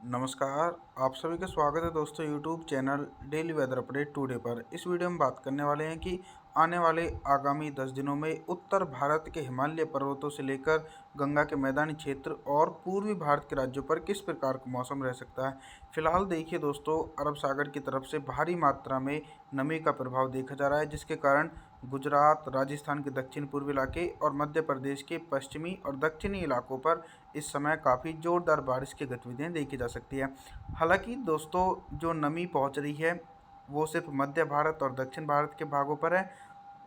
नमस्कार। आप सभी का स्वागत है दोस्तों YouTube channel daily weather update today पर। इस वीडियो में बात करने वाले हैं कि आने वाले आगामी 10 दिनों में उत्तर भारत के हिमालय पर्वतों से लेकर गंगा के मैदानी क्षेत्र और पूर्वी भारत के राज्यों पर किस प्रकार का मौसम रह सकता है। फिलहाल देखिए दोस्तों, अरब सागर की तरफ से भारी मात्रा में नमी का प्रभाव देखा जा रहा है, जिसके कारण गुजरात, राजस्थान के दक्षिण पूर्वी इलाके और मध्य प्रदेश के पश्चिमी और दक्षिणी इलाकों पर इस समय काफ़ी ज़ोरदार बारिश की गतिविधियाँ देखी जा सकती है। हालांकि दोस्तों, जो नमी पहुंच रही है वो सिर्फ मध्य भारत और दक्षिण भारत के भागों पर है।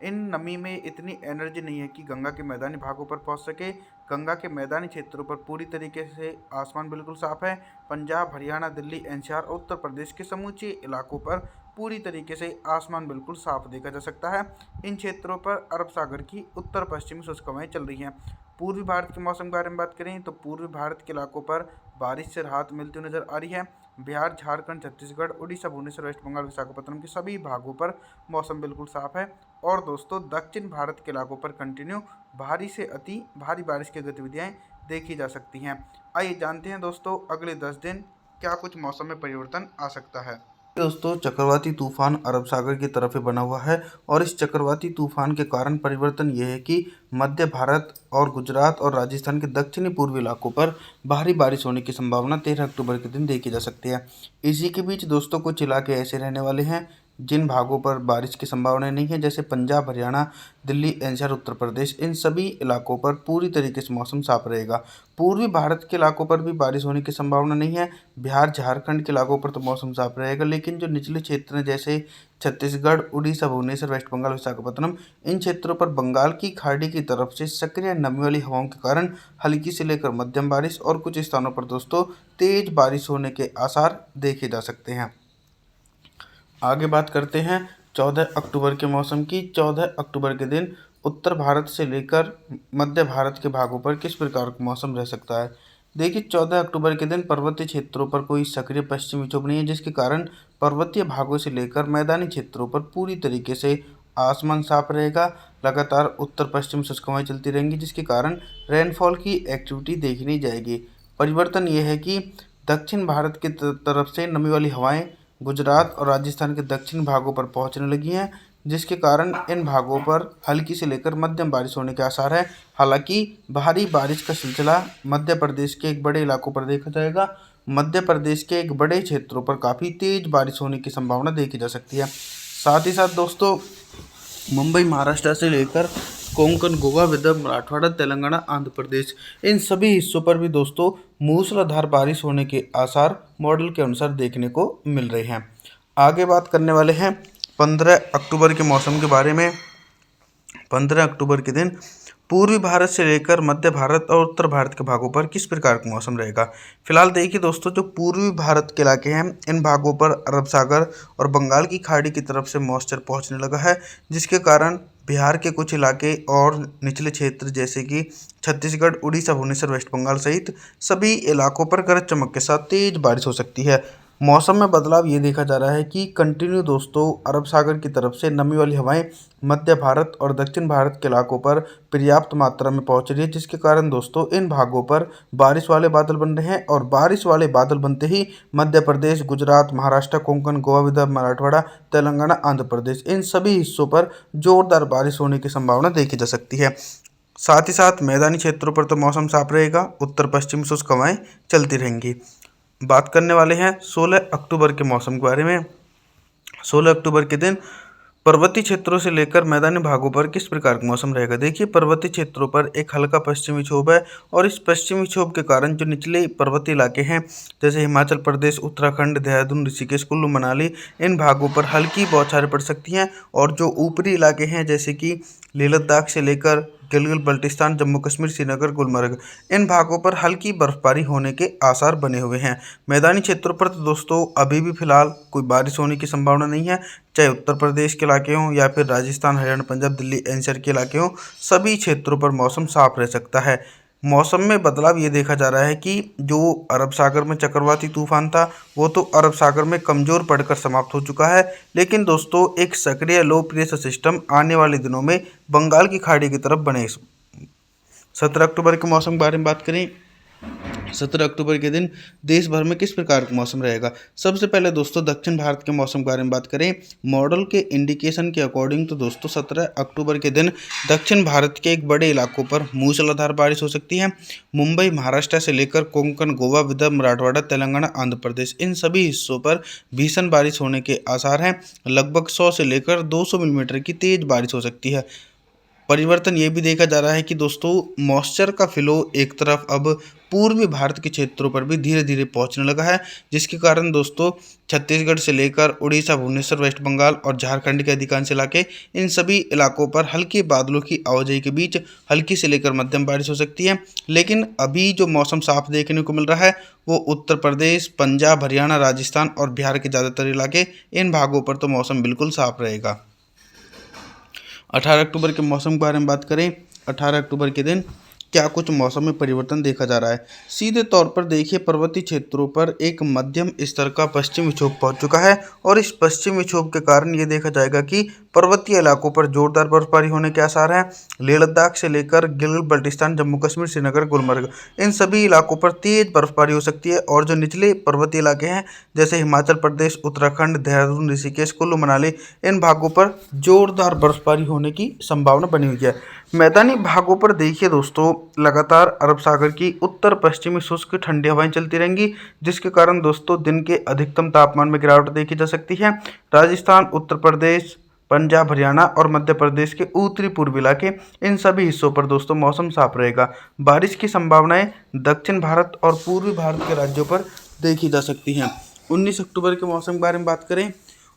इन नमी में इतनी एनर्जी नहीं है कि गंगा के मैदानी भागों पर पहुंच सके। गंगा के मैदानी क्षेत्रों पर पूरी तरीके से आसमान बिल्कुल साफ है। पंजाब, हरियाणा, दिल्ली, एनसीआर और उत्तर प्रदेश के समूचे इलाकों पर पूरी तरीके से आसमान बिल्कुल साफ देखा जा सकता है। इन क्षेत्रों पर अरब सागर की उत्तर पश्चिमी शुष्क हवाएं चल रही हैं। पूर्वी भारत के मौसम के बारे में बात करें तो पूर्वी भारत के इलाकों पर बारिश से राहत मिलती हुई नजर आ रही है। बिहार, झारखंड, छत्तीसगढ़, उड़ीसा, भुवनेश्वर, वेस्ट बंगाल, विशाखापट्टनम के सभी भागों पर मौसम बिल्कुल साफ है। और दोस्तों, दक्षिण भारत के इलाकों पर कंटिन्यू भारी से अति भारी बारिश की गतिविधियां देखी जा सकती हैं। आइए जानते हैं दोस्तों, अगले 10 दिन क्या कुछ मौसम में परिवर्तन आ सकता है। दोस्तों, चक्रवाती तूफान अरब सागर की तरफ ही बना हुआ है और इस चक्रवाती तूफान के कारण परिवर्तन यह है कि मध्य भारत और गुजरात और राजस्थान के दक्षिणी पूर्वी इलाकों पर भारी बारिश होने की संभावना 13 अक्टूबर के दिन देखी जा सकती है। इसी के बीच दोस्तों, कुछ इलाके ऐसे रहने वाले हैं जिन भागों पर बारिश की संभावना नहीं है, जैसे पंजाब, हरियाणा, दिल्ली, एनसीआर, उत्तर प्रदेश। इन सभी इलाकों पर पूरी तरीके से मौसम साफ रहेगा। पूर्वी भारत के इलाकों पर भी बारिश होने की संभावना नहीं है। बिहार, झारखंड के इलाकों पर तो मौसम साफ रहेगा, लेकिन जो निचले क्षेत्र हैं जैसे छत्तीसगढ़, उड़ीसा, भुवनेश्वर, वेस्ट बंगाल, विशाखापट्टनम, इन क्षेत्रों पर बंगाल की खाड़ी की तरफ से सक्रिय नमी वाली हवाओं के कारण हल्की से लेकर मध्यम बारिश और कुछ स्थानों पर दोस्तों तेज बारिश होने के आसार देखे जा सकते हैं। आगे बात करते हैं 14 अक्टूबर के मौसम की। 14 अक्टूबर के दिन उत्तर भारत से लेकर मध्य भारत के भागों पर किस प्रकार का मौसम रह सकता है। देखिए, 14 अक्टूबर के दिन पर्वतीय क्षेत्रों पर कोई सक्रिय पश्चिमी विक्षोभ नहीं है, जिसके कारण पर्वतीय भागों से लेकर मैदानी क्षेत्रों पर पूरी तरीके से आसमान साफ रहेगा। लगातार उत्तर पश्चिम शुष्क हवाएं चलती रहेंगी, जिसके कारण रेनफॉल की एक्टिविटी देखी नहीं जाएगी। परिवर्तन यह है कि दक्षिण भारत की तरफ से नमी वाली हवाएं गुजरात और राजस्थान के दक्षिण भागों पर पहुंचने लगी हैं, जिसके कारण इन भागों पर हल्की से लेकर मध्यम बारिश होने के आसार है। हालांकि भारी बारिश का सिलसिला मध्य प्रदेश के एक बड़े इलाकों पर देखा जाएगा। मध्य प्रदेश के एक बड़े क्षेत्रों पर काफ़ी तेज बारिश होने की संभावना देखी जा सकती है। साथ ही साथ दोस्तों, मुंबई, महाराष्ट्र से लेकर कोंकण, गोवा, विदर्भ, मराठवाड़ा, तेलंगाना, आंध्र प्रदेश, इन सभी हिस्सों पर भी दोस्तों मूसलाधार बारिश होने के आसार मॉडल के अनुसार देखने को मिल रहे हैं। आगे बात करने वाले हैं 15 अक्टूबर के मौसम के बारे में। 15 अक्टूबर के दिन पूर्वी भारत से लेकर मध्य भारत और उत्तर भारत के भागों पर किस प्रकार का मौसम रहेगा। फिलहाल देखिए दोस्तों, जो पूर्वी भारत के इलाके हैं इन भागों पर अरब सागर और बंगाल की खाड़ी की तरफ से मॉइस्चर पहुंचने लगा है, जिसके कारण बिहार के कुछ इलाके और निचले क्षेत्र जैसे कि छत्तीसगढ़, उड़ीसा, भुवनेश्वर, वेस्ट बंगाल सहित सभी इलाकों पर गरज चमक के साथ तेज बारिश हो सकती है। मौसम में बदलाव ये देखा जा रहा है कि कंटिन्यू दोस्तों अरब सागर की तरफ से नमी वाली हवाएं मध्य भारत और दक्षिण भारत के इलाकों पर पर्याप्त मात्रा में पहुंच रही है, जिसके कारण दोस्तों इन भागों पर बारिश वाले बादल बन रहे हैं। और बारिश वाले बादल बनते ही मध्य प्रदेश, गुजरात, महाराष्ट्र, कोंकण, गोवा, विदर्भ, मराठवाड़ा, तेलंगाना, आंध्र प्रदेश, इन सभी हिस्सों पर जोरदार बारिश होने की संभावना देखी जा सकती है। साथ ही साथ मैदानी क्षेत्रों पर तो मौसम साफ रहेगा, उत्तर पश्चिम शुष्क हवाएं चलती रहेंगी। बात करने वाले हैं 16 अक्टूबर के मौसम के बारे में। 16 अक्टूबर के दिन पर्वतीय क्षेत्रों से लेकर मैदानी भागों पर किस प्रकार का मौसम रहेगा। देखिए, पर्वतीय क्षेत्रों पर एक हल्का पश्चिमी विक्षोभ है और इस पश्चिमी विक्षोभ के कारण जो निचले पर्वतीय इलाके हैं जैसे हिमाचल प्रदेश, उत्तराखंड, देहरादून, ऋषिकेश, कुल्लू मनाली, इन भागों पर हल्की बौछारें पड़ सकती हैं। और जो ऊपरी इलाके हैं जैसे कि लेह लद्दाख से लेकर गिलगित बल्टिस्तान, जम्मू कश्मीर, श्रीनगर, गुलमर्ग, इन भागों पर हल्की बर्फबारी होने के आसार बने हुए हैं। मैदानी क्षेत्रों पर तो दोस्तों अभी भी फिलहाल कोई बारिश होने की संभावना नहीं है, चाहे उत्तर प्रदेश के इलाके हों या फिर राजस्थान, हरियाणा, पंजाब, दिल्ली, एनसीआर के इलाके हों, सभी क्षेत्रों पर मौसम साफ रह सकता है। मौसम में बदलाव ये देखा जा रहा है कि जो अरब सागर में चक्रवाती तूफान था वो तो अरब सागर में कमज़ोर पड़कर समाप्त हो चुका है, लेकिन दोस्तों एक सक्रिय लो प्रेशर सिस्टम आने वाले दिनों में बंगाल की खाड़ी की तरफ बने। 17 अक्टूबर के मौसम के बारे में बात करें 17 अक्टूबर के दिन देश भर में किस प्रकार का मौसम रहेगा। सबसे पहले दोस्तों दक्षिण भारत के मौसम के बारे में बात करें। मॉडल के इंडिकेशन के अकॉर्डिंग तो दोस्तों 17 अक्टूबर के दिन दक्षिण भारत के एक बड़े इलाकों पर मूसलाधार बारिश हो सकती है। मुंबई महाराष्ट्र से लेकर कोंकण, गोवा, विदर्भ, मराठवाड़ा, तेलंगाना, आंध्र प्रदेश, इन सभी हिस्सों पर भीषण बारिश होने के आसार हैं। लगभग 100 से लेकर 200 मिलीमीटर की तेज बारिश हो सकती है। परिवर्तन ये भी देखा जा रहा है कि दोस्तों मॉइस्चर का फ्लो एक तरफ अब पूर्वी भारत के क्षेत्रों पर भी धीरे धीरे पहुंचने लगा है, जिसके कारण दोस्तों छत्तीसगढ़ से लेकर उड़ीसा, भुवनेश्वर, वेस्ट बंगाल और झारखंड के अधिकांश इलाके, इन सभी इलाकों पर हल्के बादलों की आवाजाही के बीच हल्की से लेकर मध्यम बारिश हो सकती है। लेकिन अभी जो मौसम साफ देखने को मिल रहा है वो उत्तर प्रदेश, पंजाब, हरियाणा, राजस्थान और बिहार के ज़्यादातर इलाके, इन भागों पर तो मौसम बिल्कुल साफ रहेगा। 18 अक्टूबर के मौसम के बारे में बात करें। 18 अक्टूबर के दिन क्या कुछ मौसम में परिवर्तन देखा जा रहा है। सीधे तौर पर देखिए पर्वतीय क्षेत्रों पर एक मध्यम स्तर का पश्चिमी विक्षोभ पहुंच चुका है और इस पश्चिमी विक्षोभ के कारण ये देखा जाएगा कि पर्वतीय इलाकों पर जोरदार बर्फबारी होने के आसार हैं। लेह लद्दाख से लेकर गिलगित बाल्टिस्तान, जम्मू कश्मीर, श्रीनगर, गुलमर्ग, इन सभी इलाकों पर तेज बर्फबारी हो सकती है। और जो निचले पर्वतीय इलाके हैं जैसे हिमाचल प्रदेश, उत्तराखंड, देहरादून, ऋषिकेश, कुल्लू मनाली, इन भागों पर जोरदार बर्फबारी होने की संभावना बनी हुई है। मैदानी भागों पर देखिए दोस्तों लगातार अरब सागर की उत्तर पश्चिमी शुष्क ठंडी हवाएं चलती रहेंगी, जिसके कारण दोस्तों दिन के अधिकतम तापमान में गिरावट देखी जा सकती है। राजस्थान, उत्तर प्रदेश, पंजाब, हरियाणा और मध्य प्रदेश के उत्तरी पूर्वी इलाके, इन सभी हिस्सों पर दोस्तों मौसम साफ रहेगा। बारिश की संभावनाएं दक्षिण भारत और पूर्वी भारत के राज्यों पर देखी जा सकती हैं। 19 अक्टूबर के मौसम के बारे में बात करें।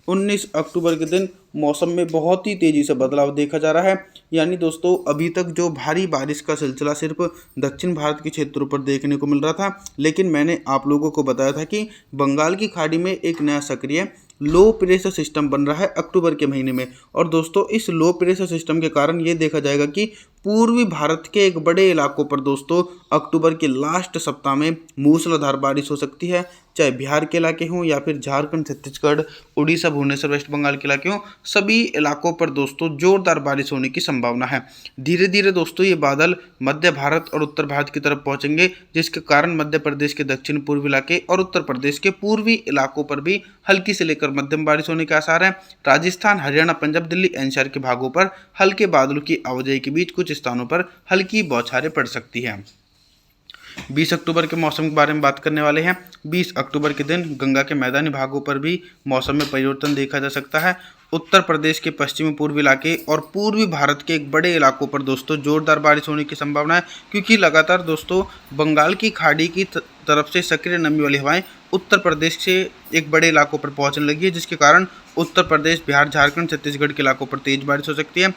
19 अक्टूबर के दिन मौसम में बहुत ही तेज़ी से बदलाव देखा जा रहा है। यानी दोस्तों अभी तक जो भारी बारिश का सिलसिला सिर्फ दक्षिण भारत के क्षेत्रों पर देखने को मिल रहा था, लेकिन मैंने आप लोगों को बताया था कि बंगाल की खाड़ी में एक नया सक्रिय लो प्रेशर सिस्टम बन रहा है अक्टूबर के महीने में। और दोस्तों इस लो प्रेशर सिस्टम के कारण ये देखा जाएगा कि पूर्वी भारत के एक बड़े इलाकों पर दोस्तों अक्टूबर के लास्ट सप्ताह में मूसलाधार बारिश हो सकती है। चाहे बिहार के इलाके हों या फिर झारखंड, छत्तीसगढ़, उड़ीसा, भुवनेश्वर, वेस्ट बंगाल के इलाके हों, सभी इलाकों पर दोस्तों जोरदार बारिश होने की संभावना है। धीरे धीरे दोस्तों ये बादल मध्य भारत और उत्तर भारत की तरफ पहुंचेंगे, जिसके कारण मध्य प्रदेश के दक्षिण पूर्वी इलाके और उत्तर प्रदेश के पूर्वी इलाकों पर भी हल्की से लेकर मध्यम बारिश होने के आसार हैं। राजस्थान, हरियाणा, पंजाब, दिल्ली, एनसीआर के भागों पर हल्के बादलों की आवाजाही के बीच कुछ स्थानों पर हल्की बौछारें पड़ सकती हैं। 20 अक्टूबर के मौसम के बारे में बात करने वाले हैं। 20 अक्टूबर के दिन गंगा के मैदानी भागों पर भी मौसम में परिवर्तन देखा जा सकता है। उत्तर प्रदेश के पश्चिमी पूर्वी इलाके और पूर्वी भारत के एक बड़े इलाकों पर दोस्तों जोरदार बारिश होने की संभावना है, क्योंकि लगातार दोस्तों बंगाल की खाड़ी की तरफ से सक्रिय नमी वाली हवाएं उत्तर प्रदेश से एक बड़े इलाकों पर पहुंचने लगी है, जिसके कारण उत्तर प्रदेश, बिहार, झारखंड, छत्तीसगढ़ के इलाकों पर तेज बारिश हो सकती है।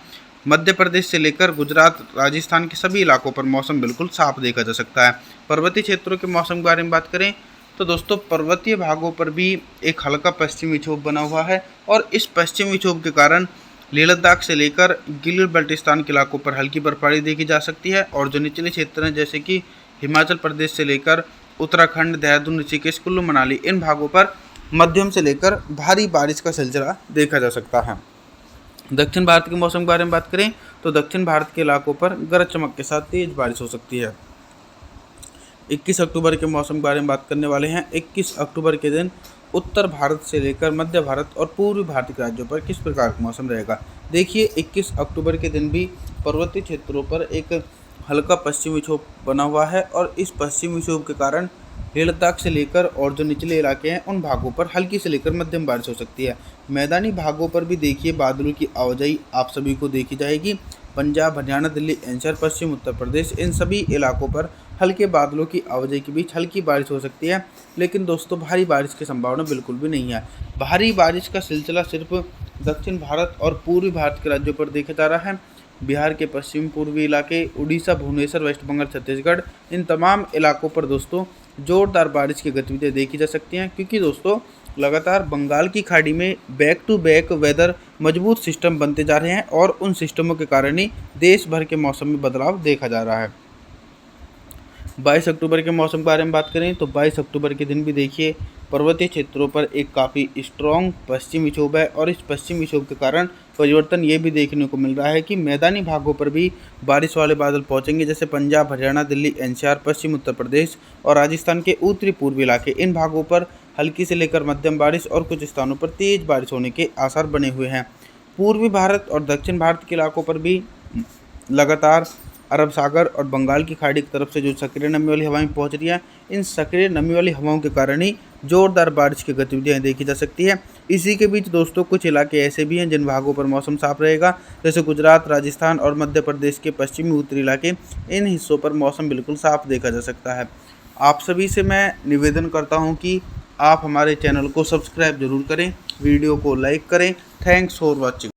मध्य प्रदेश से लेकर गुजरात, राजस्थान के सभी इलाकों पर मौसम बिल्कुल साफ देखा जा सकता है। पर्वतीय क्षेत्रों के मौसम के बारे में बात करें तो दोस्तों पर्वतीय भागों पर भी एक हल्का पश्चिमी विक्षोभ बना हुआ है और इस पश्चिमी विक्षोभ के कारण लेह लद्दाख से लेकर गिलगित बाल्टिस्तान के इलाकों पर हल्की बर्फबारी देखी जा सकती है। और जो निचले क्षेत्र हैं जैसे कि हिमाचल प्रदेश से लेकर उत्तराखंड, देहरादून, ऋषिकेश, कुल्लू मनाली, इन भागों पर मध्यम से लेकर भारी बारिश का सिलसिला देखा जा सकता है। दक्षिण भारत के मौसम के बारे में बात करें तो दक्षिण भारत के इलाकों पर गरज चमक के साथ तेज बारिश हो सकती है। 21 अक्टूबर के मौसम के बारे में बात करने वाले हैं। 21 अक्टूबर के दिन उत्तर भारत से लेकर मध्य भारत और पूर्वी भारत के राज्यों पर किस प्रकार का मौसम रहेगा। देखिए 21 अक्टूबर के दिन भी पर्वतीय क्षेत्रों पर एक हल्का पश्चिमी विक्षोभ बना हुआ है और इस पश्चिमी विक्षोभ के कारण लेह लद्दाख से लेकर और जो निचले इलाके हैं उन भागों पर हल्की से लेकर मध्यम बारिश हो सकती है। मैदानी भागों पर भी देखिए बादलों की आवाजाही आप सभी को देखी जाएगी। पंजाब, हरियाणा, दिल्ली, एनसीआर, पश्चिम उत्तर प्रदेश, इन सभी इलाकों पर हल्के बादलों की आवाजाही के बीच हल्की बारिश हो सकती है, लेकिन दोस्तों भारी बारिश की संभावना बिल्कुल भी नहीं है। भारी बारिश का सिलसिला सिर्फ दक्षिण भारत और पूर्वी भारत के राज्यों पर देखा जा रहा है। बिहार के पश्चिम पूर्वी इलाके, उड़ीसा, भुवनेश्वर, वेस्ट बंगाल, छत्तीसगढ़, इन तमाम इलाकों पर दोस्तों जोरदार बारिश की गतिविधियाँ देखी जा सकती हैं, क्योंकि दोस्तों लगातार बंगाल की खाड़ी में बैक टू बैक वेदर मजबूत सिस्टम बनते जा रहे हैं और उन सिस्टमों के कारण ही देश भर के मौसम में बदलाव देखा जा रहा है। 22 अक्टूबर के मौसम के बारे में बात करें तो 22 अक्टूबर के दिन भी देखिए पर्वतीय क्षेत्रों पर एक काफ़ी स्ट्रॉन्ग पश्चिमी विक्षोभ है और इस पश्चिमी विक्षोभ के कारण परिवर्तन ये भी देखने को मिल रहा है कि मैदानी भागों पर भी बारिश वाले बादल पहुंचेंगे, जैसे पंजाब, हरियाणा, दिल्ली, एनसीआर, पश्चिम उत्तर प्रदेश और राजस्थान के उत्तरी पूर्वी इलाके। इन भागों पर हल्की से लेकर मध्यम बारिश और कुछ स्थानों पर तेज बारिश होने के आसार बने हुए हैं। पूर्वी भारत और दक्षिण भारत के इलाकों पर भी लगातार अरब सागर और बंगाल की खाड़ी की तरफ से जो सक्रिय नमी वाली हवाएं पहुंच रही हैं, इन सक्रिय नमी वाली हवाओं के कारण ही जोरदार बारिश की गतिविधियां देखी जा सकती है। इसी के बीच दोस्तों कुछ इलाके ऐसे भी हैं जिन भागों पर मौसम साफ रहेगा, जैसे गुजरात, राजस्थान और मध्य प्रदेश के पश्चिमी उत्तरी इलाके। इन हिस्सों पर मौसम बिल्कुल साफ देखा जा सकता है। आप सभी से मैं निवेदन करता हूँ कि आप हमारे चैनल को सब्सक्राइब जरूर करें, वीडियो को लाइक करें। Thanks for watching.